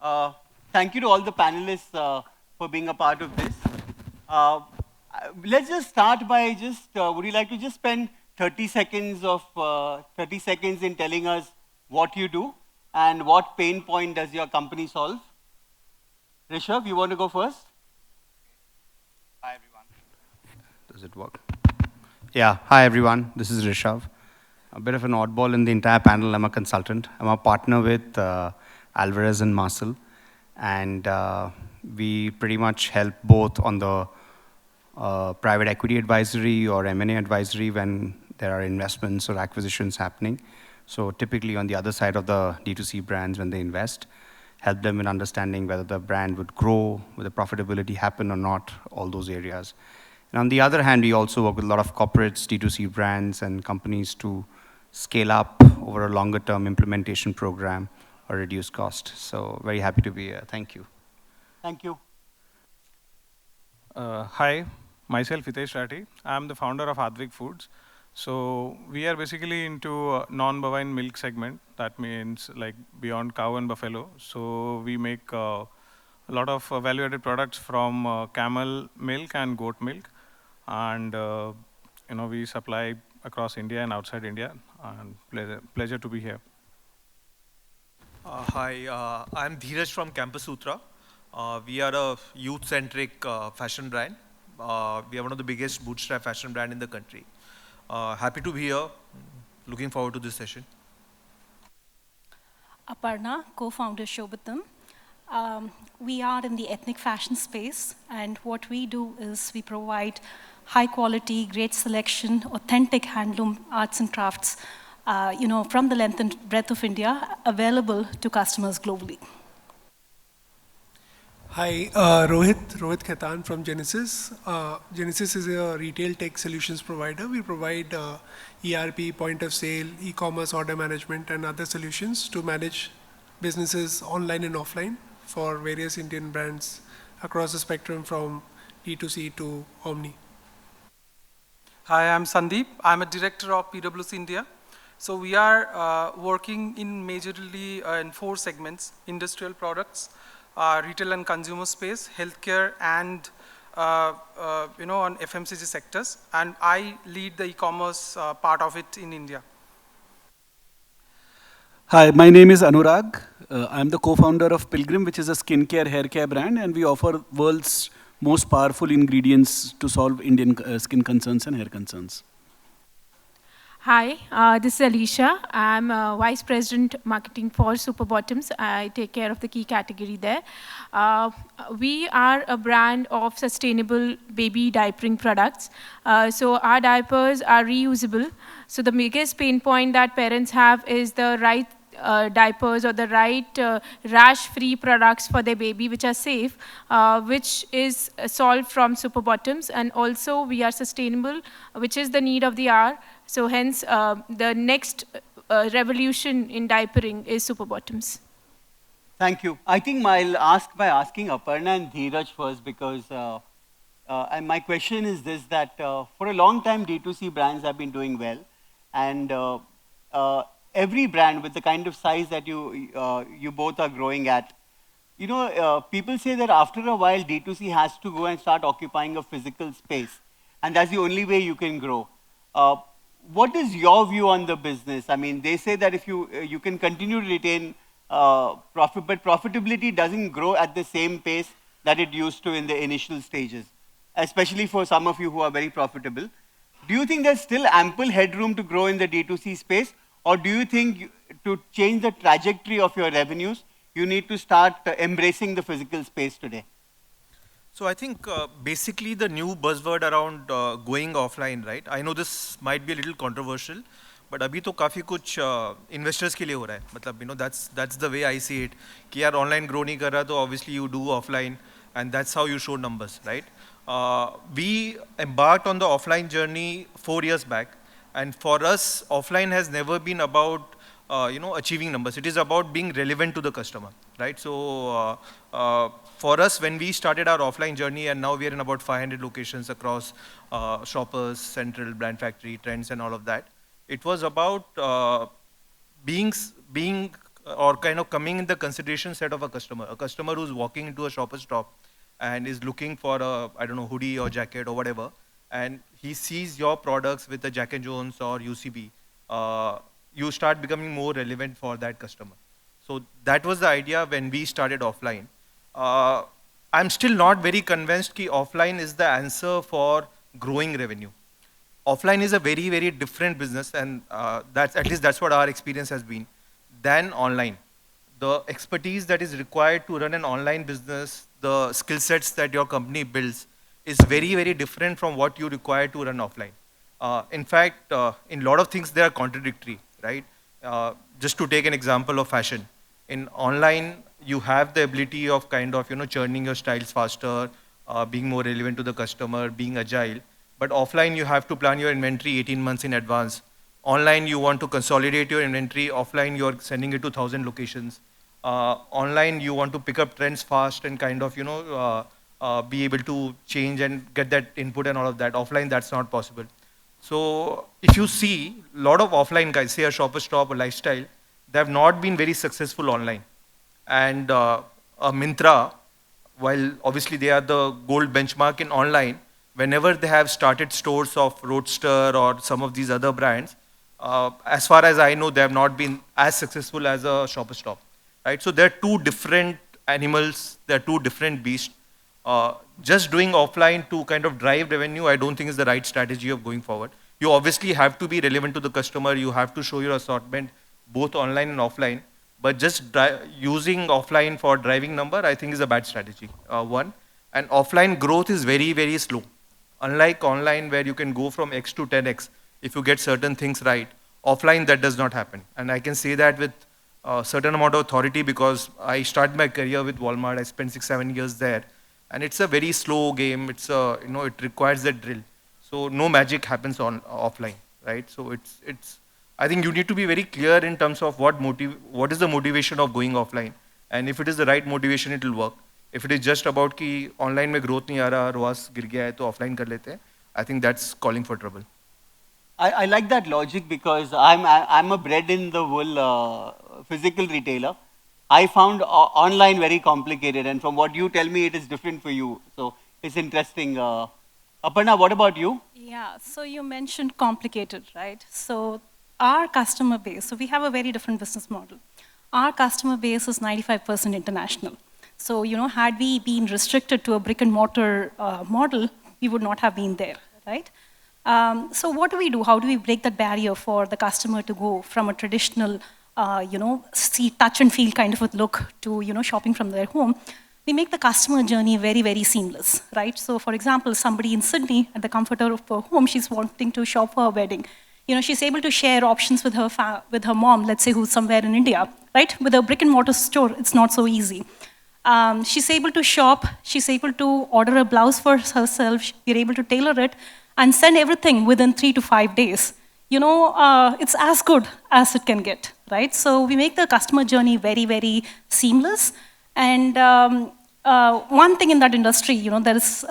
Uh, Thank you to all the panelists for being a part of this. Uh, let's just start by would you like to just spend 30 seconds of 30 seconds in telling us what you do and what pain point does your company solve? Rishav, you want to go first? Hi everyone. Does it work? Yeah, hi everyone. This is Rishav. A bit of an oddball in the entire panel. I'm a consultant. I'm a partner with Alvarez and Marsal. And we pretty much help both on the private equity advisory or M&A advisory when there are investments or acquisitions happening. So typically on the other side of the D2C brands when they invest, help them in understanding whether the brand would grow, whether profitability happen or not, all those areas. And on the other hand, we also work with a lot of corporates, D2C brands and companies to scale up over a longer term implementation program or reduce cost. So very happy to be here. Thank you. Thank you. Hi, myself Hitesh Rathi. I'm the founder of Aadvik Foods. So we are basically into non-bovine milk segment. That means like beyond cow and buffalo. So we make a lot of value-added products from camel milk and goat milk, and we supply across India and outside India. And pleasure to be here. Hi, I'm Dhiraj from Campus Sutra. We are a youth-centric fashion brand. We are one of the biggest bootstrap fashion brand in the country. Happy to be here. Looking forward to this session. Aparna, co-founder Shobitam. We are in the ethnic fashion space, and what we do is we provide high quality, great selection, authentic handloom arts and crafts, from the length and breadth of India, available to customers globally. Hi, Rohit Khetan from Ginesys. Ginesys is a retail tech solutions provider. We provide ERP, point of sale, e-commerce, order management, and other solutions to manage businesses online and offline for various Indian brands across the spectrum from D2C to Omni. Hi, I'm Sandip. I'm a director of PwC India. So we are working in majorly in 4 segments: industrial products, retail and consumer space, healthcare, and on FMCG sectors. And I lead the e-commerce part of it in India. Hi, my name is Anurag. I'm the co-founder of Pilgrim, which is a skincare, hair care brand, and we offer world's most powerful ingredients to solve Indian skin concerns and hair concerns. Hi, this is Alisha. I'm Vice President Marketing for Superbottoms. I take care of the key category there. We are a brand of sustainable baby diapering products. So our diapers are reusable. So the biggest pain point that parents have is the right diapers or the right rash-free products for their baby, which are safe, which is solved from Superbottoms. And also we are sustainable, which is the need of the hour. So hence, the next revolution in diapering is Superbottoms. Thank you. I think I'll ask by asking Aparna and Dhiraj first, because and my question is this, that for a long time D2C brands have been doing well, and every brand with the kind of size that you both are growing at, people say that after a while D2C has to go and start occupying a physical space, and that's the only way you can grow. What is your view on the business? I mean, they say that if you can continue to retain profit, but profitability doesn't grow at the same pace that it used to in the initial stages, especially for some of you who are very profitable. Do you think there's still ample headroom to grow in the D2C space, or do you think to change the trajectory of your revenues, you need to start embracing the physical space today? So I think basically the new buzzword around going offline, right? I know this might be a little controversial, but अभी तो काफी कुछ investors के लिए हो रहा है. मतलब that's the way I see it. कि यार online grow नहीं कर रहा तो obviously you do offline, and that's how you show numbers, right? We embarked on the offline journey 4 years back, and for us offline has never been about achieving numbers. It is about being relevant to the customer, right? So for us, when we started our offline journey, and now we are in about 500 locations across Shoppers, Central, Brand Factory, Trends, and all of that, it was about being or kind of coming in the consideration set of a customer who's walking into a shopper's shop and is looking for a, I don't know, hoodie or jacket or whatever, and he sees your products with the Jack and Jones or UCB, you start becoming more relevant for that customer. So that was the idea when we started offline. I'm still not very convinced that offline is the answer for growing revenue. Offline is a very, very different business, and at least that's what our experience has been, than online. The expertise that is required to run an online business, the skill sets that your company builds, is very, very different from what you require to run offline. In fact, in a lot of things, they are contradictory, right? Just to take an example of fashion. In online, you have the ability of kind of, churning your styles faster, being more relevant to the customer, being agile. But offline, you have to plan your inventory 18 months in advance. Online, you want to consolidate your inventory. Offline, you're sending it to 1,000 locations. Online, you want to pick up trends fast and kind of, be able to change and get that input and all of that. Offline, that's not possible. So if you see, a lot of offline guys, say a Shopper Stop or Lifestyle, they have not been very successful online. And a Myntra, while obviously they are the gold benchmark in online, whenever they have started stores of Roadster or some of these other brands, as far as I know, they have not been as successful as a Shopper Stop. Right? So they're two different animals, they're two different beasts. Just doing offline to kind of drive revenue, I don't think is the right strategy of going forward. You obviously have to be relevant to the customer, you have to show your assortment, both online and offline, but just using offline for driving number, I think is a bad strategy, one. And offline growth is very, very slow. Unlike online where you can go from X to 10X, if you get certain things right, offline that does not happen. And I can say that with a certain amount of authority because I started my career with Walmart, I spent 6-7 years there. And it's a very slow game, it's a, it requires that drill. So no magic happens on offline, right? So it's I think you need to be very clear in terms of what is the motivation of going offline. And if it is the right motivation, it will work. If it is just about कि online में growth नहीं आ रहा, ROAS गिर गया है तो offline कर लेते हैं, I think that's calling for trouble. I like that logic because I'm a bred in the wool physical retailer. I found online very complicated, and from what you tell me, it is different for you. So it's interesting. Aparna, what about you? Yeah, so you mentioned complicated, right? So our customer base, so we have a very different business model. Our customer base is 95% international. So, had we been restricted to a brick and mortar model, we would not have been there, right? So what do we do? How do we break that barrier for the customer to go from a traditional, see, touch and feel kind of a look to, shopping from their home? We make the customer journey very, very seamless, right? So for example, somebody in Sydney at the comfort of her home, she's wanting to shop for her wedding. She's able to share options with her mom, let's say who's somewhere in India, right? With a brick and mortar store, it's not so easy. She's able to shop, she's able to order a blouse for herself, we're able to tailor it and send everything within 3 to 5 days. It's as good as it can get, right? So we make the customer journey very, very seamless. And one thing in that industry, there is,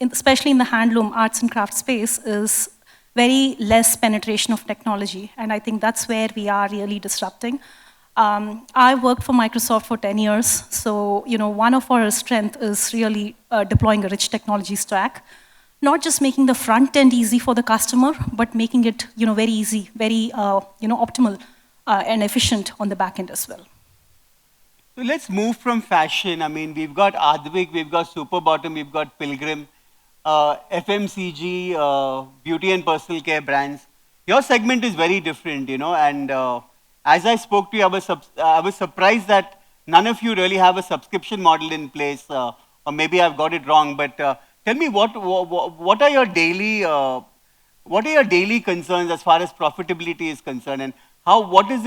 especially in the handloom, arts and craft space, is very less penetration of technology. And I think that's where we are really disrupting. I worked for Microsoft for 10 years. So, one of our strengths is really deploying a rich technology stack. Not just making the front end easy for the customer, but making it, very easy, very, optimal and efficient on the back end as well. So let's move from fashion. I mean, we've got Aadvik, we've got Superbottom, we've got Pilgrim, FMCG, beauty and personal care brands. Your segment is very different, and as I spoke to you, I was surprised that none of you really have a subscription model in place, or maybe I've got it wrong, but tell me what are your daily concerns as far as profitability is concerned, and what is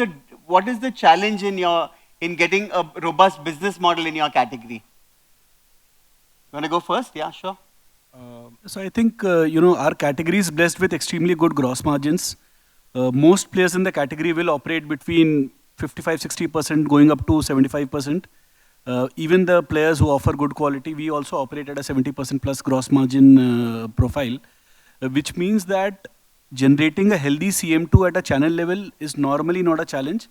the challenge in getting a robust business model in your category? You want to go first? Yeah, sure. So I think our category is blessed with extremely good gross margins. Most players in the category will operate between 55-60% going up to 75%. Even the players who offer good quality, we also operate at a 70% plus gross margin profile, which means that generating a healthy CM2 at a channel level is normally not a challenge.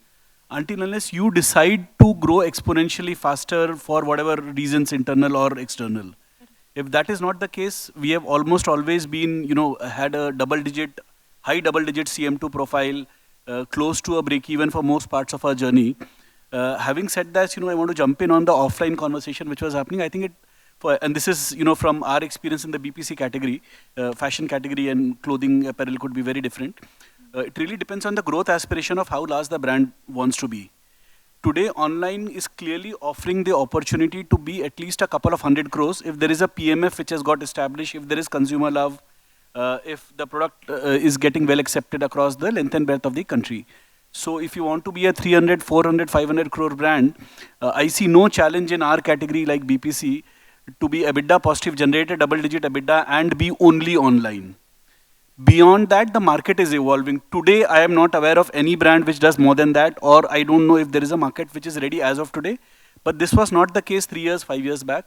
until unless you decide to grow exponentially faster for whatever reasons, internal or external. If that is not the case, we have almost always been, had a high double-digit CM2 profile, close to a break-even for most parts of our journey. Having said that, I want to jump in on the offline conversation which was happening. I think and this is, from our experience in the BPC category, fashion category and clothing apparel could be very different. It really depends on the growth aspiration of how large the brand wants to be. Today, online is clearly offering the opportunity to be at least a couple of 100 crores if there is a PMF which has got established, if there is consumer love, if the product is getting well accepted across the length and breadth of the country. So if you want to be a 300, 400, 500 crore brand, I see no challenge in our category like BPC to be EBITDA positive, generate a double-digit EBITDA and be only online. Beyond that, the market is evolving. Today, I am not aware of any brand which does more than that, or I don't know if there is a market which is ready as of today. But this was not the case 3 years, 5 years back.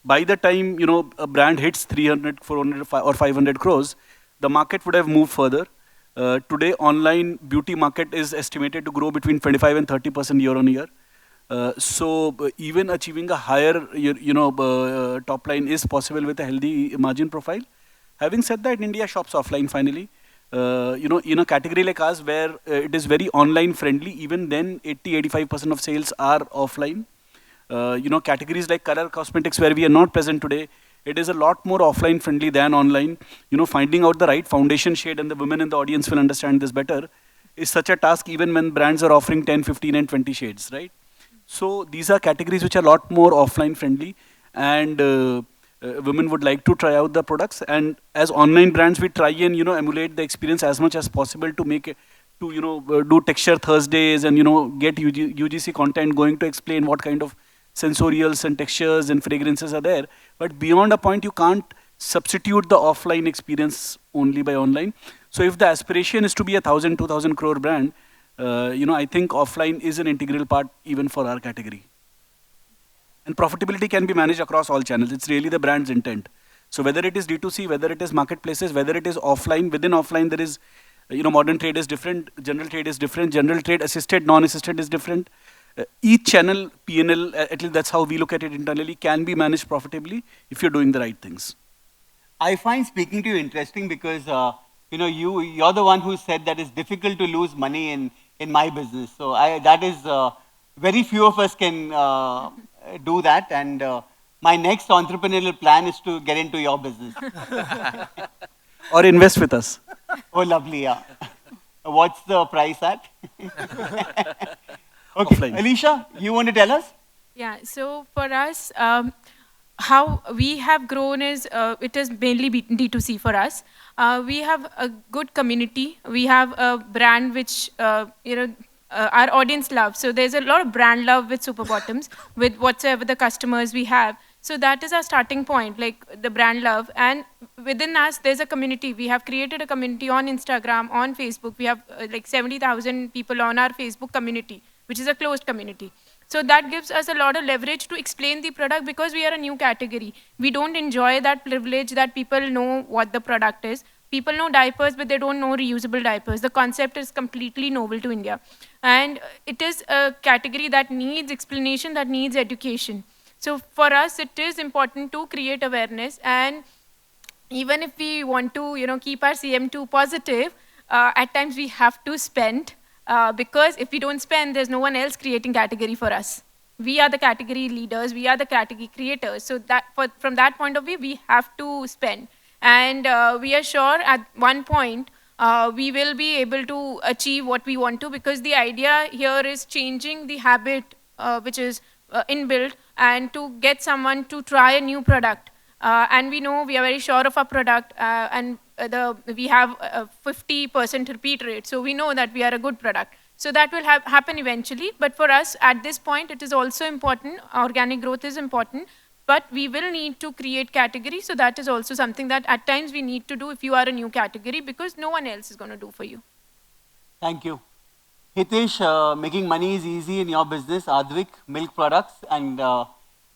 By the time, a brand hits 300, 400 or 500 crores, the market would have moved further. Today, online beauty market is estimated to grow between 25 and 30% year on year. So even achieving a higher, top line is possible with a healthy margin profile. Having said that, India shops offline finally. In a category like ours where it is very online friendly, even then 80-85% of sales are offline. Categories like color cosmetics where we are not present today, it is a lot more offline friendly than online. Finding out the right foundation shade, and the women in the audience will understand this better, is such a task even when brands are offering 10, 15 and 20 shades, right? So these are categories which are a lot more offline friendly, and women would like to try out the products. And as online brands, we try and emulate the experience as much as possible to make it, to do texture Thursdays and get UGC content going to explain what kind of sensorials and textures and fragrances are there. But beyond a point, you can't substitute the offline experience only by online. So if the aspiration is to be a 1,000, 2,000 crore brand, I think offline is an integral part even for our category. And profitability can be managed across all channels. It's really the brand's intent. So whether it is D2C, whether it is marketplaces, whether it is offline, within offline there is, modern trade is different, general trade is different, general trade assisted, non-assisted is different. Each channel, P&L, at least that's how we look at it internally, can be managed profitably if you're doing the right things. I find speaking to you interesting because, you're the one who said that it's difficult to lose money in my business. So that is, very few of us can do that. And my next entrepreneurial plan is to get into your business. Or invest with us. Oh, lovely, yeah. What's the price at? Okay, offline. Alisha, you want to tell us? Yeah, so for us, how we have grown is, it is mainly D2C for us. We have a good community. We have a brand which, our audience loves. So there's a lot of brand love with Superbottoms, with whatsoever the customers we have. So that is our starting point, like the brand love. And within us, there's a community. We have created a community on Instagram, on Facebook. We have like 70,000 people on our Facebook community, which is a closed community. So that gives us a lot of leverage to explain the product because we are a new category. We don't enjoy that privilege that people know what the product is. People know diapers, but they don't know reusable diapers. The concept is completely novel to India. And it is a category that needs explanation, that needs education. So for us, it is important to create awareness. And even if we want to, keep our CM2 positive, at times we have to spend. Because if we don't spend, there's no one else creating category for us. We are the category leaders, we are the category creators. So that from that point of view, we have to spend. And we are sure at one point, we will be able to achieve what we want to, because the idea here is changing the habit, which is inbuilt, and to get someone to try a new product. And we know we are very sure of our product, and we have a 50% repeat rate. So we know that we are a good product. So that will happen eventually. But for us, at this point, it is also important. Organic growth is important. But we will need to create category. So that is also something that at times we need to do if you are a new category, because no one else is going to do for you. Thank you. Hitesh, making money is easy in your business, Aadvik, milk products. And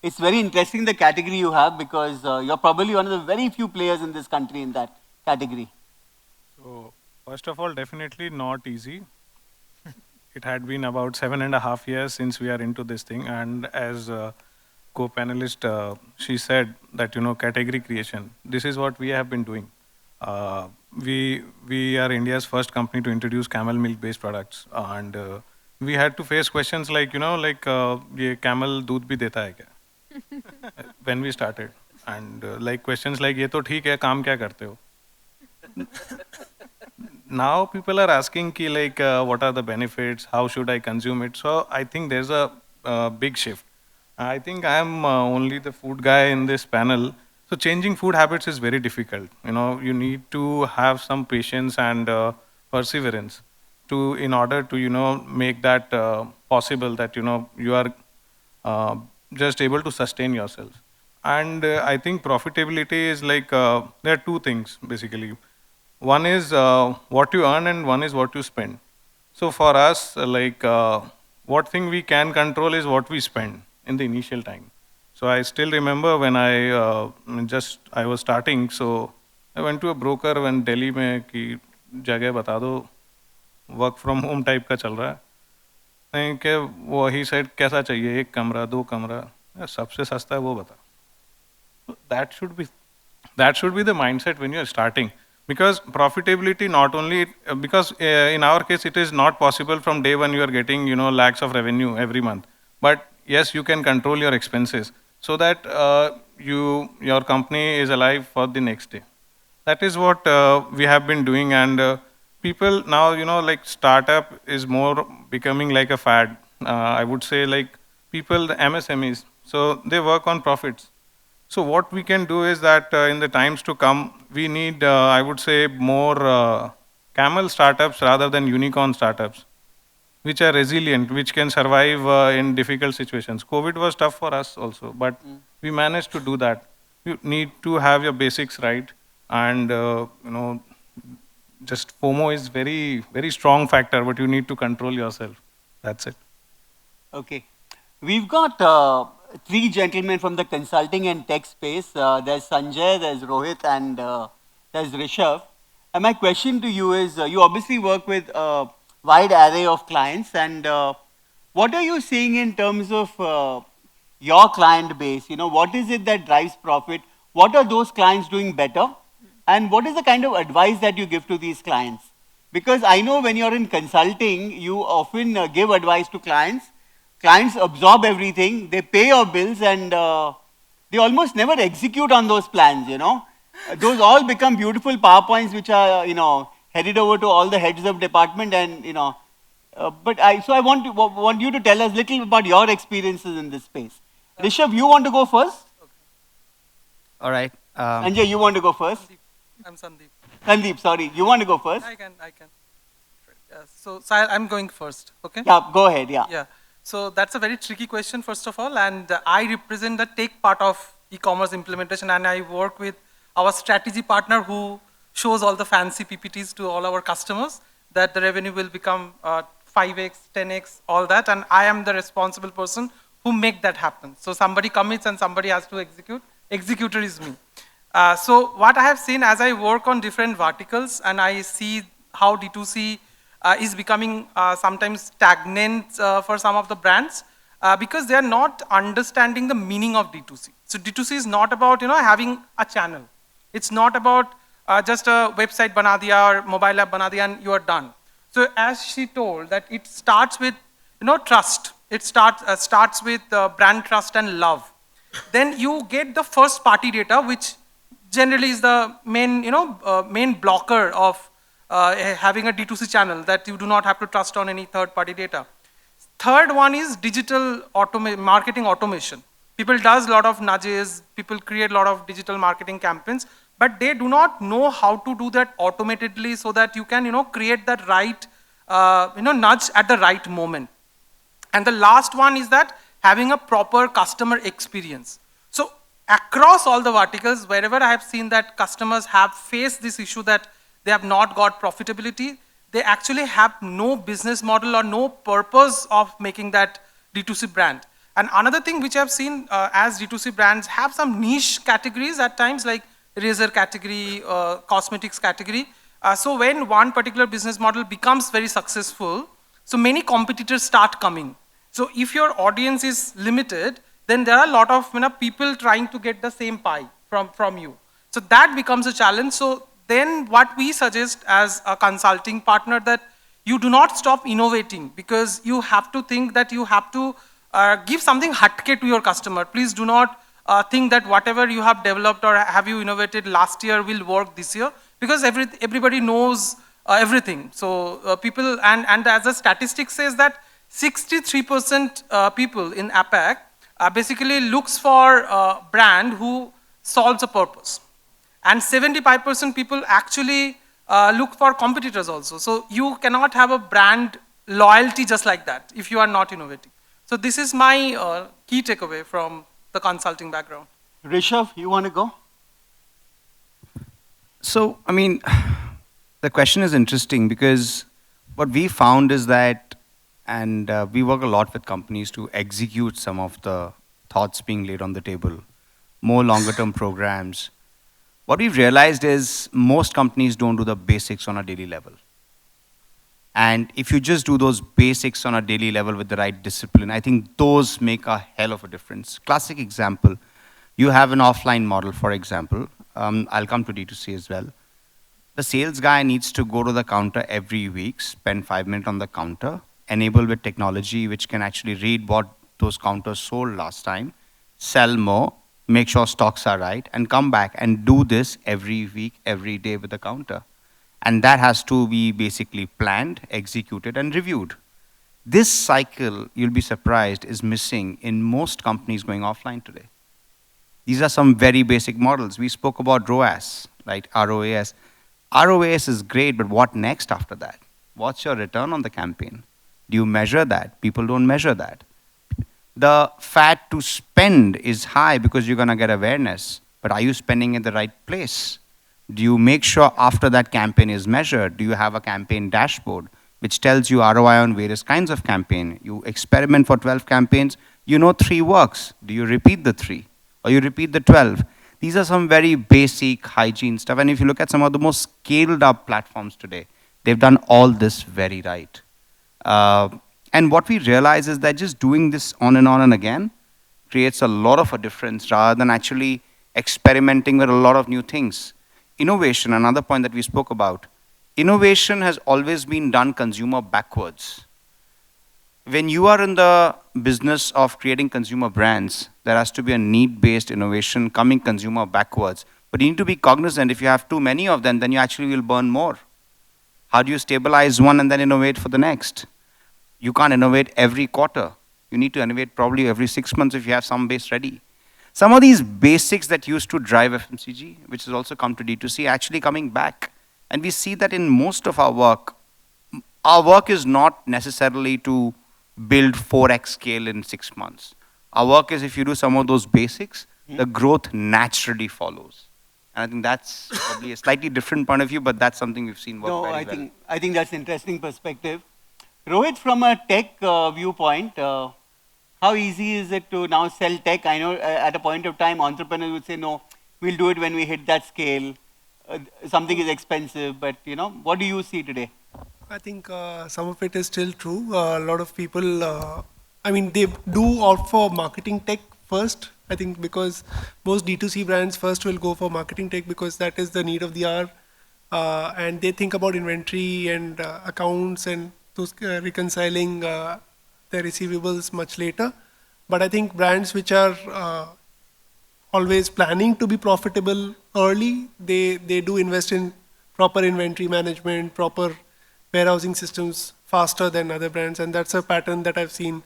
it's very interesting the category you have, because you're probably one of the very few players in this country in that category. So first of all, definitely not easy. it had been about 7.5 years since we are into this thing. And as co-panelist, she said that, category creation, this is what we have been doing. We are India's first company to introduce camel milk-based products. And we had to face questions like, ye camel doodh bhi deta hai kya? When we started. And like questions like, ye to theek hai, kaam kya karte ho? Now people are asking ki what are the benefits, how should I consume it? So I think there's a big shift. I think I am only the food guy in this panel. So changing food habits is very difficult. You need to have some patience and perseverance in order to, make that possible, that, you are just able to sustain yourself. And I think profitability is there are two things basically. One is what you earn and one is what you spend. So for us, what thing we can control is what we spend in the initial time. So I still remember when I was starting, so I went to a broker in Delhi में कि जगह बता दो, work from home type का चल रहा है. नहीं कि वो he said कैसा चाहिए, एक कमरा, दो कमरा, सबसे सस्ता है वो बता. That should be the mindset when you are starting. Because profitability not only, because in our case it is not possible from day one you are getting lakhs of revenue every month. But yes, you can control your expenses so that your company is alive for the next day. That is what we have been doing, and people now startup is more becoming like a fad. I would say people, the MSMEs, so they work on profits. So what we can do is that in the times to come, we need, I would say, more camel startups rather than unicorn startups, which are resilient, which can survive in difficult situations. COVID was tough for us also, but we managed to do that. You need to have your basics right, and just FOMO is very, very strong factor, but you need to control yourself. That's it. Okay. We've got three gentlemen from the consulting and tech space. There's Sanjay, there's Rohit, and there's Rishav. And my question to you is, you obviously work with a wide array of clients, and what are you seeing in terms of your client base? What is it that drives profit? What are those clients doing better? And what is the kind of advice that you give to these clients? Because I know when you're in consulting, you often give advice to clients. Clients absorb everything, they pay your bills, and they almost never execute on those plans, Those all become beautiful PowerPoints which are, headed over to all the heads of department, and, but I want you to tell us a little about your experiences in this space. Rishav, you want to go first? Okay. All right. Sanjay, you want to go first? I'm Sandip. Sandip, sorry, you want to go first? I can. So I'm going first, okay? Yeah, go ahead, yeah. Yeah. So that's a very tricky question, first of all, and I represent the tech part of e-commerce implementation, and I work with our strategy partner who shows all the fancy PPTs to all our customers that the revenue will become 5x, 10x, all that, and I am the responsible person who make that happen. So somebody commits and somebody has to execute. Executor is me. So what I have seen as I work on different verticals and I see how D2C is becoming sometimes stagnant for some of the brands because they are not understanding the meaning of D2C. So D2C is not about having a channel. It's not about just a website bana diya or mobile app bana diya and you are done. So as she told that it starts with trust. It starts with brand trust and love. Then you get the first party data, which generally is the main main blocker of having a D2C channel, that you do not have to trust on any third-party data. Third one is digital marketing automation. People does a lot of nudges, people create a lot of digital marketing campaigns, but they do not know how to do that automatedly so that you can create that right nudge at the right moment. And the last one is that having a proper customer experience. So across all the verticals, wherever I have seen that customers have faced this issue that they have not got profitability, they actually have no business model or no purpose of making that D2C brand. And another thing which I've seen as D2C brands have some niche categories at times, like razor category, cosmetics category. So when one particular business model becomes very successful, So many competitors start coming. So if your audience is limited, then there are a lot of people trying to get the same pie from you. So that becomes a challenge. So then what we suggest as a consulting partner, that you do not stop innovating, because you have to think that you have to give something hatke to your customer. Please do not think that whatever you have developed or have you innovated last year will work this year, because everybody knows everything. So people, and as a statistic says that 63% people in APAC basically looks for a brand who solves a purpose. And 75% people actually look for competitors also. So you cannot have a brand loyalty just like that if you are not innovating. So this is my key takeaway from the consulting background. Rishav, you want to go? So, I mean, the question is interesting because what we found is that, and we work a lot with companies to execute some of the thoughts being laid on the table, more longer term programs. What we've realized is most companies don't do the basics on a daily level. And if you just do those basics on a daily level with the right discipline, I think those make a hell of a difference. Classic example, you have an offline model, for example. I'll come to D2C as well. The sales guy needs to go to the counter every week, spend 5 minutes on the counter, enable with technology which can actually read what those counters sold last time, sell more, make sure stocks are right, and come back and do this every week, every day with the counter. And that has to be basically planned, executed, and reviewed. This cycle, you'll be surprised, is missing in most companies going offline today. These are some very basic models. We spoke about ROAS, right? ROAS. ROAS is great, but what next after that? What's your return on the campaign? Do you measure that? People don't measure that. The fat to spend is high because you're going to get awareness, but are you spending in the right place? Do you make sure after that campaign is measured? Do you have a campaign dashboard which tells you ROI on various kinds of campaign? You experiment for 12 campaigns, you know 3 works. Do you repeat the 3 or you repeat the 12? These are some very basic hygiene stuff. And if you look at some of the most scaled up platforms today, they've done all this very right. And what we realize is that just doing this on and again creates a lot of a difference rather than actually experimenting with a lot of new things. Innovation, another point that we spoke about. Innovation has always been done consumer backwards. When you are in the business of creating consumer brands, there has to be a need-based innovation coming consumer backwards. But you need to be cognizant, if you have too many of them, then you actually will burn more. How do you stabilize one and then innovate for the next? You can't innovate every quarter. You need to innovate probably every 6 months if you have some base ready. Some of these basics that used to drive FMCG, which has also come to D2C, actually coming back. And we see that in most of our work is not necessarily to build 4x scale in 6 months. Our work is if you do some of those basics, the growth naturally follows. And I think that's probably a slightly different point of view, but that's something we've seen work very well. I think that's an interesting perspective. Rohit, from a tech viewpoint, how easy is it to now sell tech? I know at a point of time, entrepreneurs would say, no, we'll do it when we hit that scale. Something is expensive, but what do you see today? I think some of it is still true. A lot of people, they do opt for marketing tech first. I think because most D2C brands first will go for marketing tech because that is the need of the hour. And they think about inventory and accounts and those reconciling their receivables much later. But I think brands which are always planning to be profitable early, they do invest in proper inventory management, proper warehousing systems faster than other brands. And that's a pattern that I've seen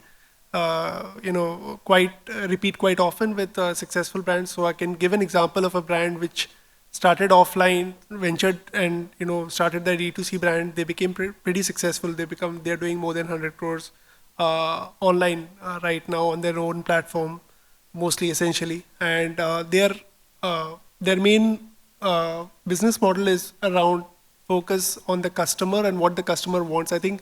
repeat quite often with successful brands. So I can give an example of a brand which started offline, ventured and started their D2C brand. They became pretty successful. They're doing more than 100 crores online right now on their own platform, mostly essentially. And their main business model is around focus on the customer and what the customer wants. I think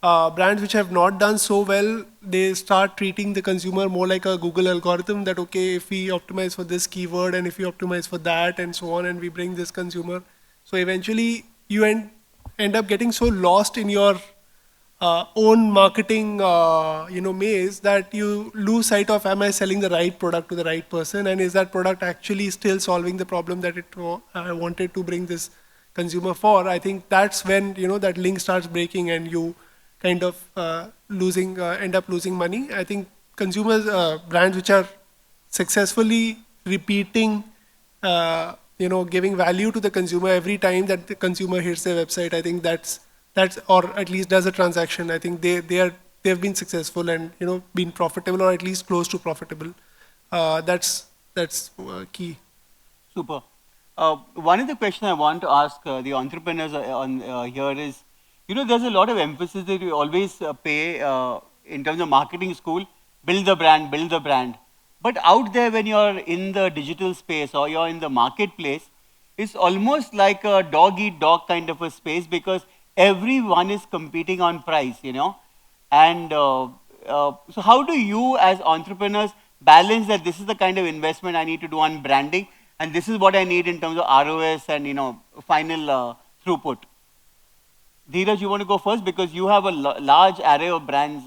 brands which have not done so well, they start treating the consumer more like a Google algorithm that, okay, if we optimize for this keyword and if we optimize for that and so on, and we bring this consumer. So eventually you end up getting so lost in your own marketing, maze, that you lose sight of, am I selling the right product to the right person, and is that product actually still solving the problem that I wanted to bring this consumer for? I think that's when that link starts breaking and you kind of end up losing money. I think consumers, brands which are successfully repeating, giving value to the consumer every time that the consumer hits their website, I think that's or at least does a transaction, I think they've been successful and been profitable, or at least close to profitable. That's key. Super. One of the questions I want to ask the entrepreneurs here is, there's a lot of emphasis that you always pay in terms of marketing school, build the brand, build the brand. But out there, when you're in the digital space or you're in the marketplace, it's almost like a dog-eat-dog kind of a space, because everyone is competing on price, And so how do you as entrepreneurs balance that this is the kind of investment I need to do on branding, and this is what I need in terms of ROS and, final throughput? Dhiraj, you want to go first because you have a large array of brands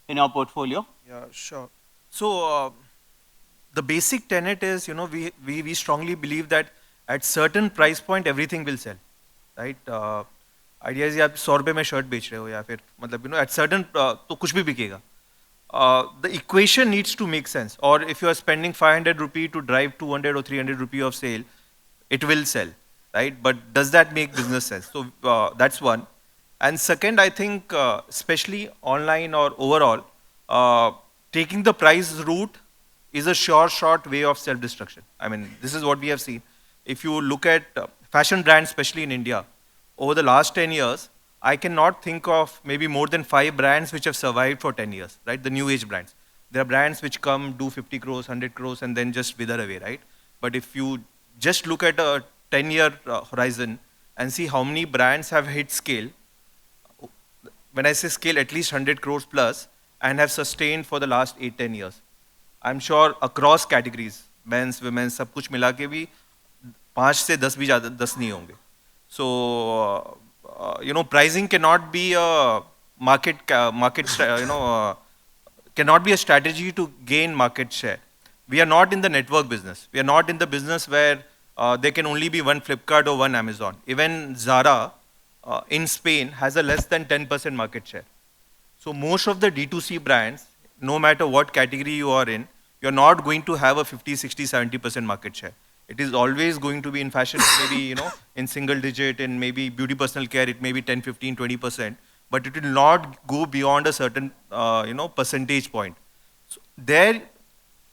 in your portfolio. Yeah, sure. So the basic tenet is, we strongly believe that at certain price point, everything will sell, right? Idea is आप 100 रुपए में shirt बेच रहे हो या फिर मतलब at certain तो कुछ भी बिकेगा. The equation needs to make sense. Or if you are spending 500 rupee to drive 200 or 300 rupee of sale, it will sell, right? But does that make business sense? So that's one. And second, I think especially online or overall, taking the price route is a short way of self-destruction. I mean, this is what we have seen. If you look at fashion brands, especially in India, over the last 10 years, I cannot think of maybe more than 5 brands which have survived for 10 years, right? The new age brands. There are brands which come, do 50 crores, 100 crores, and then just wither away, right? But if you just look at a 10-year horizon and see how many brands have hit scale, when I say scale, at least 100 crores plus, and have sustained for the last 8-10 years. I'm sure across categories, men's, women's, सब कुछ मिला के भी 5 से 10 भी ज़्यादा 10 नहीं होंगे. So, pricing cannot be a cannot be a strategy to gain market share. We are not in the network business. We are not in the business where there can only be one Flipkart or one Amazon. Even Zara in Spain has a less than 10% market share. So most of the D2C brands, no matter what category you are in, you're not going to have a 50, 60, 70% market share. It is always going to be in fashion, maybe, in single digit, in maybe beauty personal care, it may be 10, 15, 20%, but it will not go beyond a certain, percentage point. So there,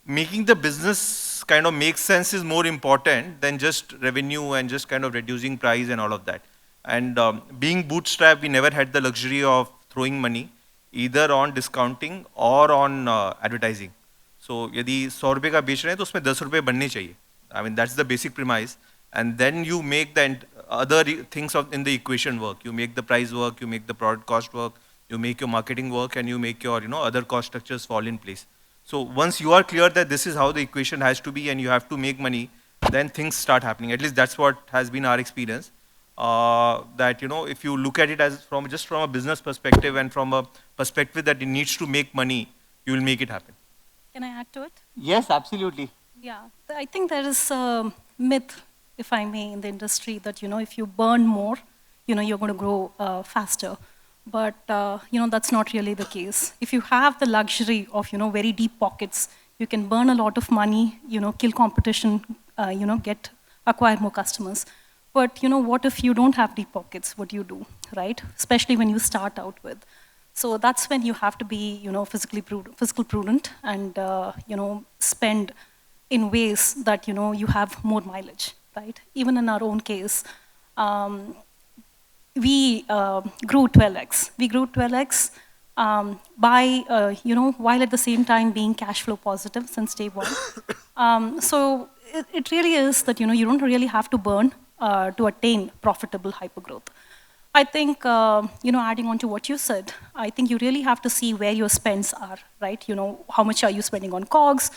making the business kind of make sense is more important than just revenue and just kind of reducing price and all of that. And being bootstrapped, we never had the luxury of throwing money either on discounting or on advertising. So, यदि 100 रुपए का बेच रहे हैं तो उसमें 10 रुपए बनने चाहिए. I mean, that's the basic premise. And then you make the other things in the equation work. You make the price work, you make the product cost work, you make your marketing work, and you make your other cost structures fall in place. So once you are clear that this is how the equation has to be and you have to make money, then things start happening. At least that's what has been our experience. That if you look at it as from a business perspective and from a perspective that it needs to make money, you will make it happen. Can I add to it? Yes, absolutely. Yeah, I think there is a myth, if I may, in the industry that, if you burn more, you're going to grow faster. But, that's not really the case. If you have the luxury of, very deep pockets, you can burn a lot of money, kill competition, acquire more customers. But, what if you don't have deep pockets? What do you do, right? Especially when you start out with. So that's when you have to be, fiscal prudent and, spend in ways that, you have more mileage, right? Even in our own case, we grew 12x. We grew 12x by, while at the same time being cash flow positive since day one. So it really is that, you don't really have to burn to attain profitable hypergrowth. I think, adding on to what you said, I think you really have to see where your spends are, right? How much are you spending on COGS?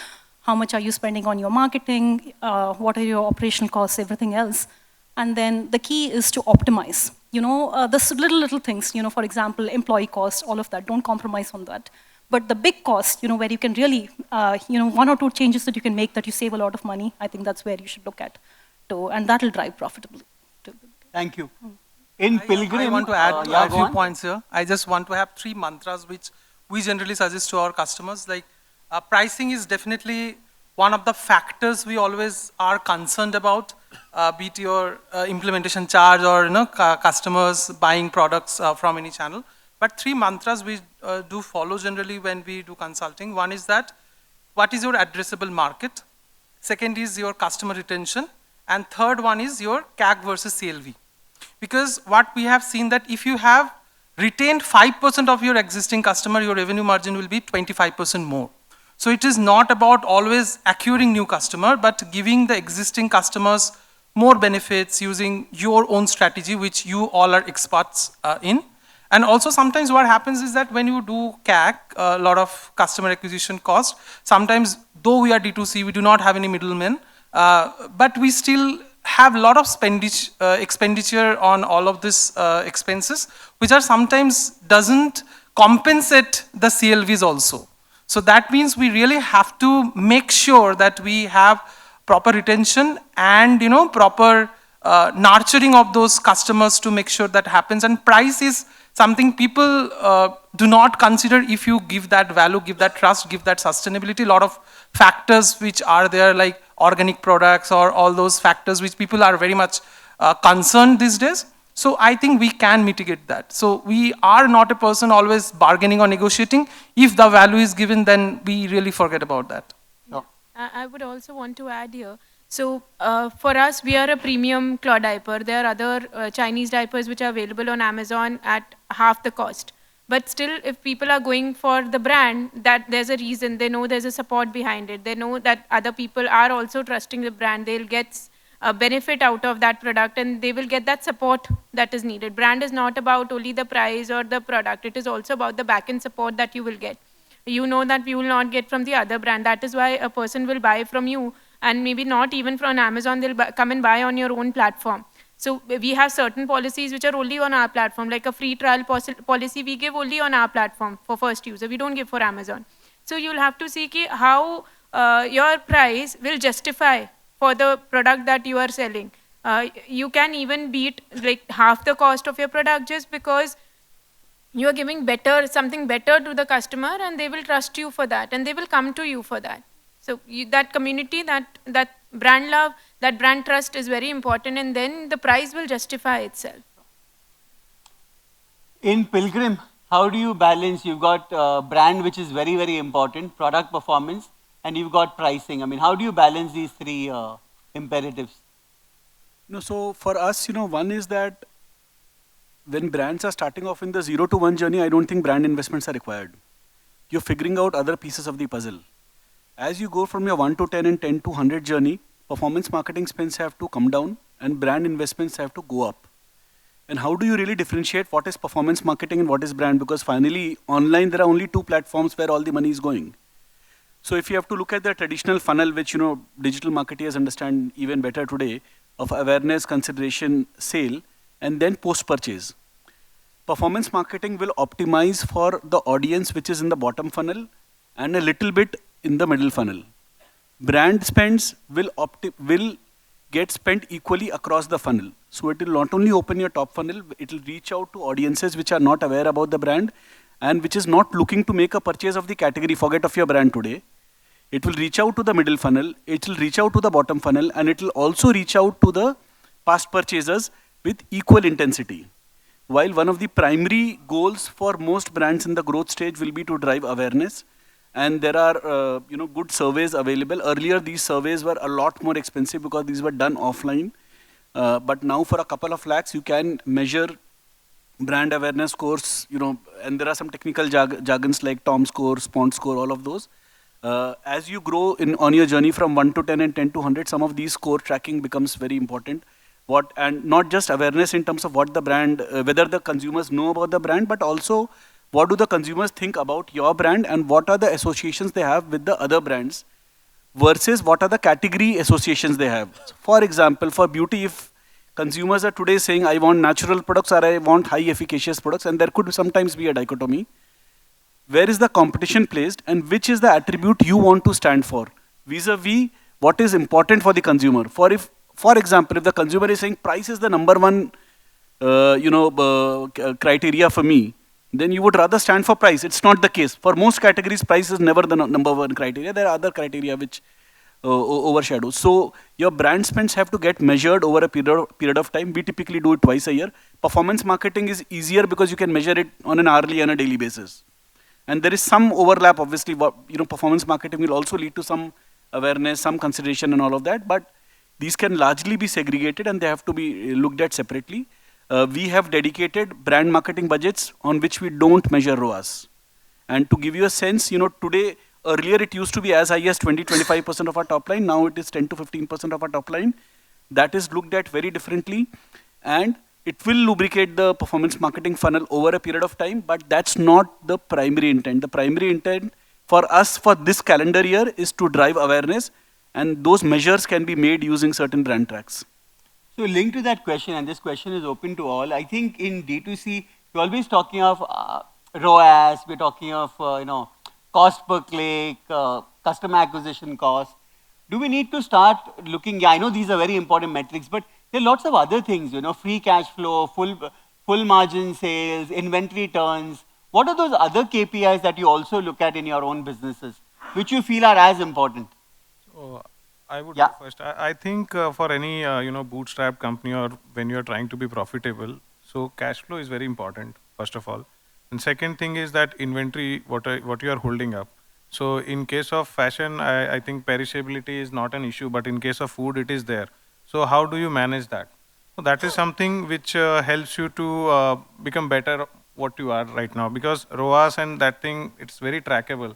How much are you spending on your marketing? What are your operational costs, everything else? And then the key is to optimize. The little things, for example, employee costs, all of that, don't compromise on that. But the big cost, where you can really, one or two changes that you can make that you save a lot of money, I think that's where you should look at. And that'll drive profitability. Thank you. In Pilgrim, I want to add a few points here. I just want to have 3 mantras which we generally suggest to our customers. Like pricing is definitely one of the factors we always are concerned about, be it your implementation charge or customers buying products from any channel. But 3 mantras we do follow generally when we do consulting. One is that, what is your addressable market? Second is your customer retention. And third one is your CAC versus CLV. Because what we have seen that if you have retained 5% of your existing customer, your revenue margin will be 25% more. So it is not about always acquiring new customer, but giving the existing customers more benefits using your own strategy, which you all are experts in. And also sometimes what happens is that when you do CAC, a lot of customer acquisition cost, sometimes though we are D2C, we do not have any middlemen, but we still have a lot of expenditure on all of these expenses, which are sometimes doesn't compensate the CLVs also. So that means we really have to make sure that we have proper retention and proper nurturing of those customers to make sure that happens. And price is something people do not consider. If you give that value, give that trust, give that sustainability, a lot of factors which are there like organic products or all those factors which people are very much concerned these days. So I think we can mitigate that. So we are not a person always bargaining or negotiating. If the value is given, then we really forget about that. Yeah. I would also want to add here. So for us, we are a premium cloth diaper. There are other Chinese diapers which are available on Amazon at half the cost. But still, if people are going for the brand, that there's a reason. They know there's a support behind it. They know that other people are also trusting the brand. They'll get a benefit out of that product and they will get that support that is needed. Brand is not about only the price or the product. It is also about the back-end support that you will get. You know that you will not get from the other brand. That is why a person will buy from you and maybe not even from Amazon. They'll come and buy on your own platform. So we have certain policies which are only on our platform, like a free trial policy we give only on our platform for first user. We don't give for Amazon. So you'll have to see how your price will justify for the product that you are selling. You can even beat like half the cost of your product just because you are giving something better to the customer and they will trust you for that and they will come to you for that. So that community, that brand love, that brand trust is very important and then the price will justify itself. In Pilgrim, how do you balance? You've got brand, which is very, very important, product performance, and you've got pricing. I mean, how do you balance these 3 imperatives? So for us, one is that when brands are starting off in the 0 to 1 journey, I don't think brand investments are required. You're figuring out other pieces of the puzzle. As you go from your 1 to 10 and 10 to 100 journey, performance marketing spends have to come down and brand investments have to go up. And how do you really differentiate what is performance marketing and what is brand? Because finally, online, there are only 2 platforms where all the money is going. So if you have to look at the traditional funnel, which digital marketers understand even better today, of awareness, consideration, sale, and then post-purchase. Performance marketing will optimize for the audience which is in the bottom funnel and a little bit in the middle funnel. Brand spends will get spent equally across the funnel. So it will not only open your top funnel, it will reach out to audiences which are not aware about the brand and which is not looking to make a purchase of the category, forget of your brand today. It will reach out to the middle funnel, it will reach out to the bottom funnel, and it will also reach out to the past purchasers with equal intensity. While one of the primary goals for most brands in the growth stage will be to drive awareness, and there are good surveys available. Earlier, these surveys were a lot more expensive because these were done offline. But now for a couple of lakhs, you can measure brand awareness scores, and there are some technical jargons like Tom score, Spont score, all of those. As you grow on your journey from 1 to 10 and 10 to 100, some of these score tracking becomes very important. And not just awareness in terms of what the brand, whether the consumers know about the brand, but also what do the consumers think about your brand and what are the associations they have with the other brands versus what are the category associations they have. For example, for beauty, if consumers are today saying, I want natural products or I want high efficacious products, and there could sometimes be a dichotomy. Where is the competition placed and which is the attribute you want to stand for vis-a-vis what is important for the consumer? For example, if the consumer is saying price is the number one criteria for me, then you would rather stand for price. It's not the case. For most categories, price is never the number one criteria. There are other criteria which overshadow. So your brand spends have to get measured over a period of time. We typically do it twice a year. Performance marketing is easier because you can measure it on an hourly and a daily basis. And there is some overlap, obviously. Performance marketing will also lead to some awareness, some consideration and all of that. But these can largely be segregated and they have to be looked at separately. We have dedicated brand marketing budgets on which we don't measure ROAS. And to give you a sense, today, earlier it used to be as high as 20-25% of our top line. Now it is 10 to 15% of our top line. That is looked at very differently. And it will lubricate the performance marketing funnel over a period of time, but that's not the primary intent. The primary intent for us for this calendar year is to drive awareness, and those measures can be made using certain brand tracks. So linked to that question, and this question is open to all, I think in D2C, we're always talking of ROAS, we're talking of cost per click, customer acquisition cost. Do we need to start looking, I know these are very important metrics, but there are lots of other things, free cash flow, full margin sales, inventory turns. What are those other KPIs that you also look at in your own businesses, which you feel are as important? So I would go first. I think for any bootstrap company or when you're trying to be profitable, so cash flow is very important, first of all. And second thing is that inventory, what you are holding up. So in case of fashion, I think perishability is not an issue, but in case of food, it is there. So how do you manage that? So that is something which helps you to become better what you are right now, because ROAS and that thing, it's very trackable.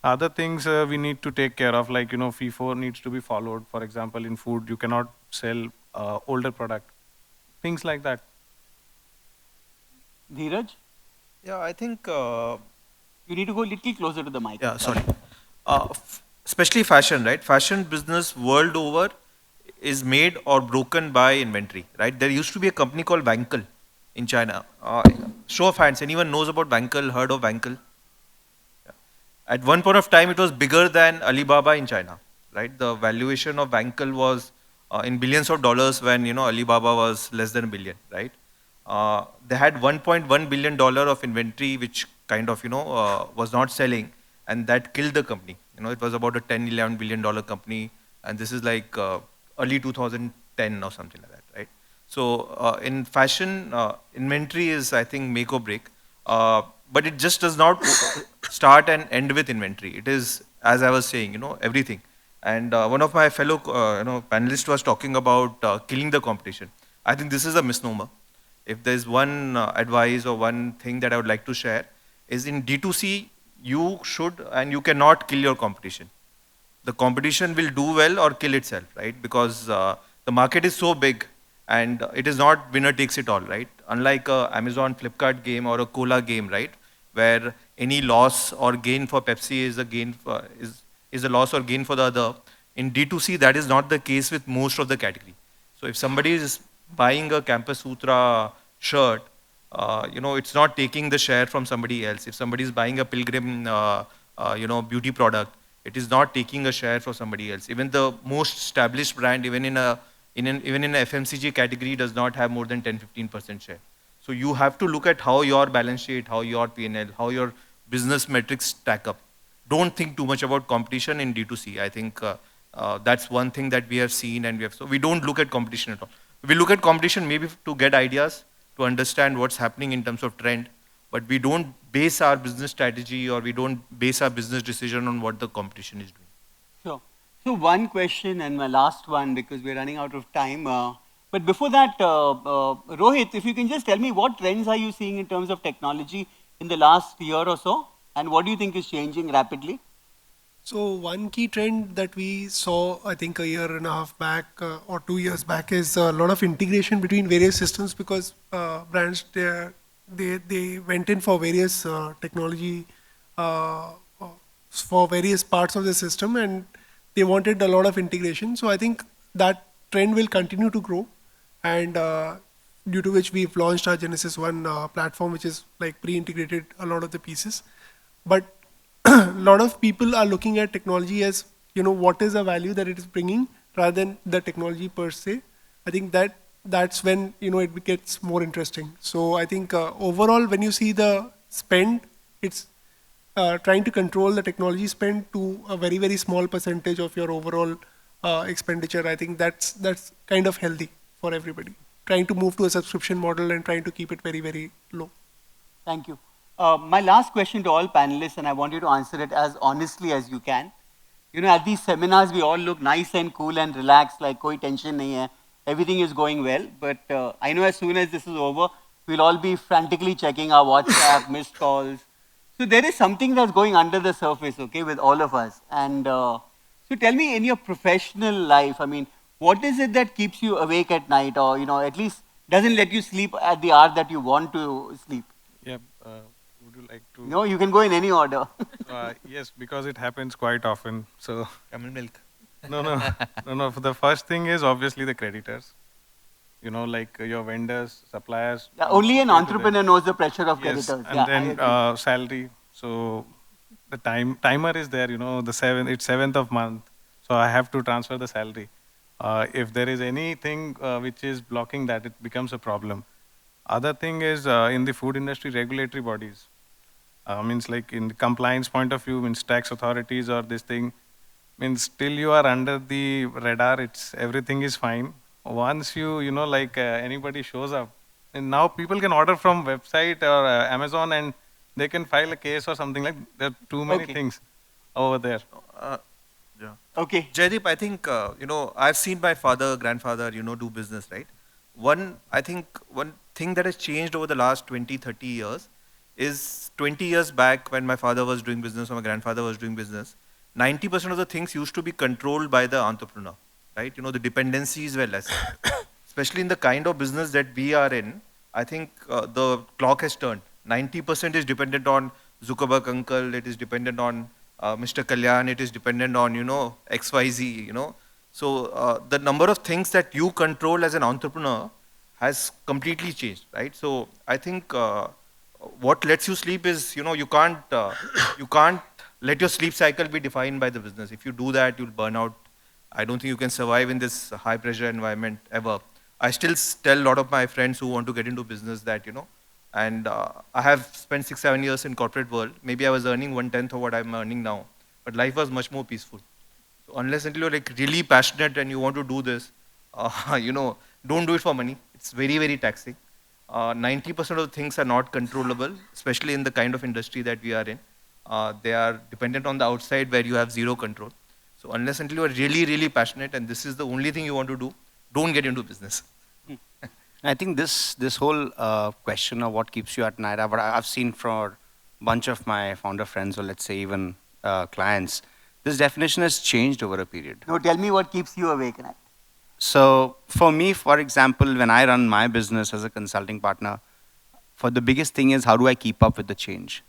Other things we need to take care of, like FIFO needs to be followed. For example, in food, you cannot sell older product, things like that. Dhiraj? Yeah, I think you need to go a little closer to the mic. Yeah, sorry. Especially fashion, right? Fashion business world over is made or broken by inventory, right? There used to be a company called Wankel in China. Show of hands, anyone knows about Wankel, heard of Wankel? Yeah. At one point of time, it was bigger than Alibaba in China, right? The valuation of Wankel was in billions of dollars when, Alibaba was less than $1 billion, right? They had $1.1 billion of inventory, which kind of, was not selling, and that killed the company. It was about a $10-11 billion company, and this is like early 2010 or something like that, right? So in fashion, inventory is, I think, make or break, but it just does not start and end with inventory. It is, as I was saying, everything. And one of my fellow, panelists was talking about killing the competition. I think this is a misnomer. If there's one advice or one thing that I would like to share is in D2C, you should and you cannot kill your competition. The competition will do well or kill itself, right? Because the market is so big and it is not winner takes it all, right? Unlike a Amazon Flipkart game or a Cola game, right? Where any loss or gain for Pepsi is a gain for, is a loss or gain for the other. In D2C, that is not the case with most of the category. So if somebody is buying a Campus Sutra shirt, it's not taking the share from somebody else. If somebody is buying a Pilgrim, beauty product, it is not taking a share from somebody else. Even the most established brand, even in a FMCG category, does not have more than 10-15% share. So you have to look at how your balance sheet, how your P&L, how your business metrics stack up. Don't think too much about competition in D2C. I think that's one thing that we have seen, and so we don't look at competition at all. We look at competition maybe to get ideas, to understand what's happening in terms of trend, but we don't base our business strategy or we don't base our business decision on what the competition is doing. Sure. So one question and my last one, because we're running out of time. But before that, Rohit, if you can just tell me what trends are you seeing in terms of technology in the last year or so, and what do you think is changing rapidly? So one key trend that we saw, I think a year and a half back or 2 years back, is a lot of integration between various systems, because brands, they went in for various technology for various parts of the system, and they wanted a lot of integration. So I think that trend will continue to grow, and due to which we've launched our Genesys One platform, which is like pre-integrated a lot of the pieces. But a lot of people are looking at technology as, what is the value that it is bringing rather than the technology per se. I think that's when, it gets more interesting. So I think overall, when you see the spend, it's trying to control the technology spend to a very, very small percentage of your overall expenditure. I think that's kind of healthy for everybody. Trying to move to a subscription model and trying to keep it very, very low. Thank you. My last question to all panelists, and I want you to answer it as honestly as you can. At these seminars, we all look nice and cool and relaxed, like koi tension nahi hai. Everything is going well. But I know as soon as this is over, we'll all be frantically checking our WhatsApp, missed calls. So there is something that's going under the surface, okay, with all of us. And so tell me, in your professional life, I mean, what is it that keeps you awake at night, or at least doesn't let you sleep at the hour that you want to sleep? Yeah. Would you like to? No, you can go in any order. Yes, because it happens quite often. So. Camel milk. No. The first thing is obviously the creditors. Like your vendors, suppliers. Yeah, only an entrepreneur knows the pressure of creditors. And then salary. So the timer is there. It's 7th of month, so I have to transfer the salary. If there is anything which is blocking that, it becomes a problem. Other thing is in the food industry, regulatory bodies. Means like in the compliance point of view, means tax authorities or this thing, means still you are under the radar. Everything is fine. Once anybody shows up, and now people can order from website or Amazon and they can file a case or something like that. There are too many things over there. Yeah. Okay. Jaydeep, I think, I've seen my father, grandfather, do business, right? One thing that has changed over the last 20, 30 years is 20 years back when my father was doing business or my grandfather was doing business, 90% of the things used to be controlled by the entrepreneur, right? The dependencies were less. Especially in the kind of business that we are in, I think the clock has turned. 90% is dependent on Zuckerberg uncle, it is dependent on Mr. Kalyan, it is dependent on, XYZ, So the number of things that you control as an entrepreneur has completely changed, right? So I think what lets you sleep is, you can't let your sleep cycle be defined by the business. If you do that, you'll burn out. I don't think you can survive in this high pressure environment ever. I still tell a lot of my friends who want to get into business that, and I have spent 6-7 years in corporate world. Maybe I was earning 1/10 of what I'm earning now, but life was much more peaceful. So unless until you're like really passionate and you want to do this, don't do it for money. It's very, very taxing. 90% of the things are not controllable, especially in the kind of industry that we are in. They are dependent on the outside where you have zero control. So unless until you are really, really passionate and this is the only thing you want to do, don't get into business. I think this whole question of what keeps you at night, I've seen for a bunch of my founder friends, or let's say even clients, this definition has changed over a period. No, tell me what keeps you awake at night. So for me, for example, when I run my business as a consulting partner, for the biggest thing is how do I keep up with the change?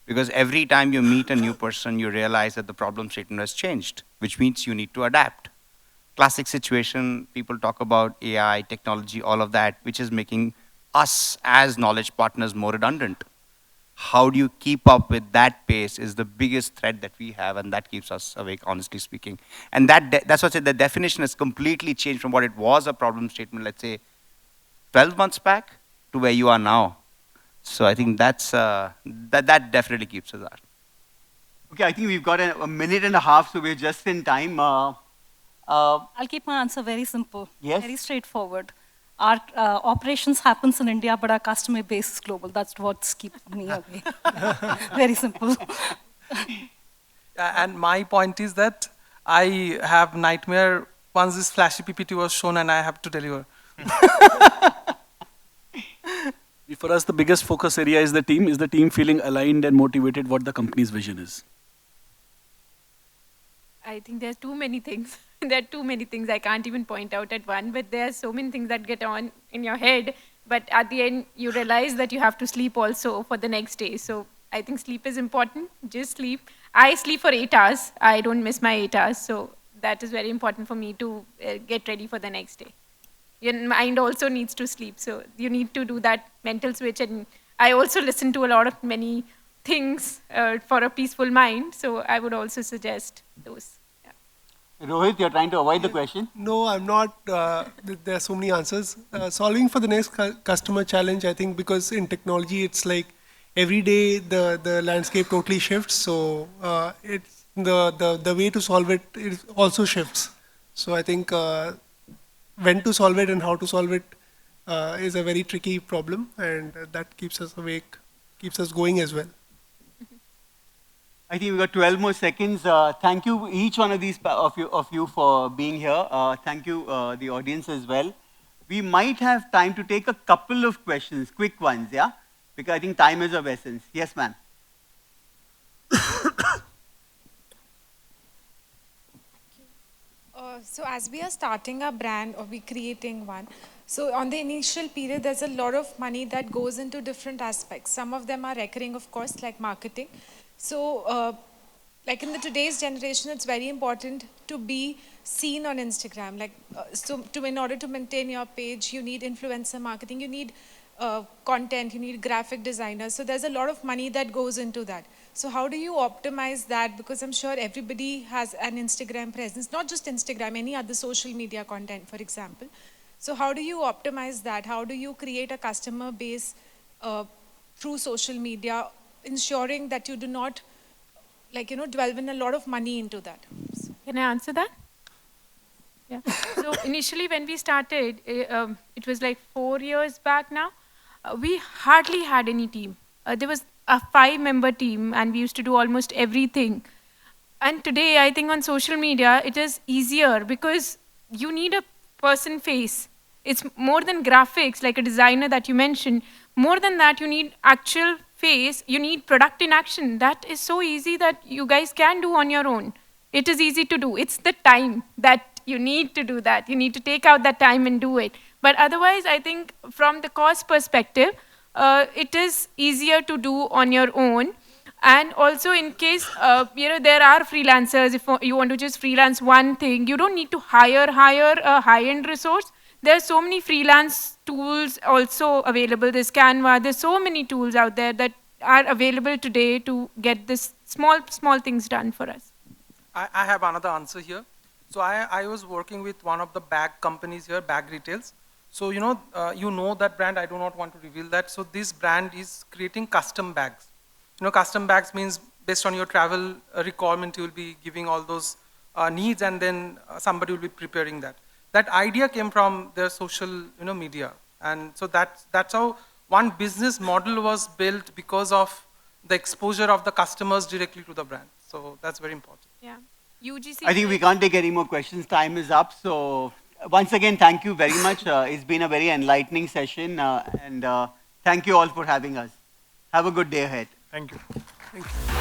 Because every time you meet a new person, you realize that the problem statement has changed, which means you need to adapt. Classic situation, people talk about AI, technology, all of that, which is making us as knowledge partners more redundant. How do you keep up with that pace is the biggest threat that we have, and that keeps us awake, honestly speaking. And that's what I said, the definition has completely changed from what it was a problem statement, let's say, 12 months back to where you are now. So I think that definitely keeps us out. Okay, I think we've got a minute and a half, so we're just in time. I'll keep my answer very simple. Yes. Very straightforward. Our operations happens in India, but our customer base is global. That's what's keeping me away. Very simple. And my point is that I have nightmare once this flashy PPT was shown and I have to deliver. For us, the biggest focus area is the team feeling aligned and motivated what the company's vision is. I think there's too many things. There are too many things I can't even point out at one, but there are so many things that get on in your head. But at the end, you realize that you have to sleep also for the next day. So I think sleep is important. Just sleep. I sleep for 8 hours. I don't miss my 8 hours. So that is very important for me to get ready for the next day. your mind also needs to sleep. So you need to do that mental switch. And I also listen to a lot of many things for a peaceful mind. So I would also suggest those. Rohit, you're trying to avoid the question? No, I'm not. There are so many answers. Solving for the next customer challenge, I think, because in technology, it's like every day the landscape totally shifts. So it's the way to solve it also shifts. So I think when to solve it and how to solve it is a very tricky problem, and that keeps us awake, keeps us going as well. I think we've got 12 more seconds. Thank you, each one of these of you for being here. Thank you, the audience as well. We might have time to take a couple of questions, quick ones, yeah? Because I think time is of essence. Yes, ma'am. So as we are starting a brand or we creating one, so on the initial period, there's a lot of money that goes into different aspects. Some of them are recurring, of course, like marketing. So like in the today's generation, it's very important to be seen on Instagram. Like, in order to maintain your page, you need influencer marketing, you need content, you need graphic designers. So there's a lot of money that goes into that. So how do you optimize that? Because I'm sure everybody has an Instagram presence, not just Instagram, any other social media content, for example. So how do you optimize that? How do you create a customer base through social media, ensuring that you do not, like, delve in a lot of money into that? Can I answer that? Yeah. So initially when we started, it was like 4 years back now, we hardly had any team. There was a 5-member team and we used to do almost everything. And today, I think on social media, it is easier because you need a person face. It's more than graphics, like a designer that you mentioned. More than that, you need actual face. You need product in action. That is so easy that you guys can do on your own. It is easy to do. It's the time that you need to do that. You need to take out that time and do it. But otherwise, I think from the cost perspective, it is easier to do on your own. And also in case, there are freelancers, if you want to just freelance one thing, you don't need to hire a high-end resource. There are so many freelance tools also available. There's Canva, there's so many tools out there that are available today to get this small things done for us. I have another answer here. So I was working with one of the bag companies here, bag retails. So you know that brand, I do not want to reveal that. So this brand is creating custom bags. Custom bags means based on your travel requirement, you will be giving all those needs and then somebody will be preparing that. That idea came from their social media. And so that's how one business model was built because of the exposure of the customers directly to the brand. So that's very important. Yeah. UGC. I think we can't take any more questions. Time is up. So once again, thank you very much. It's been a very enlightening session. And thank you all for having us. Have a good day ahead. Thank you. Thank you.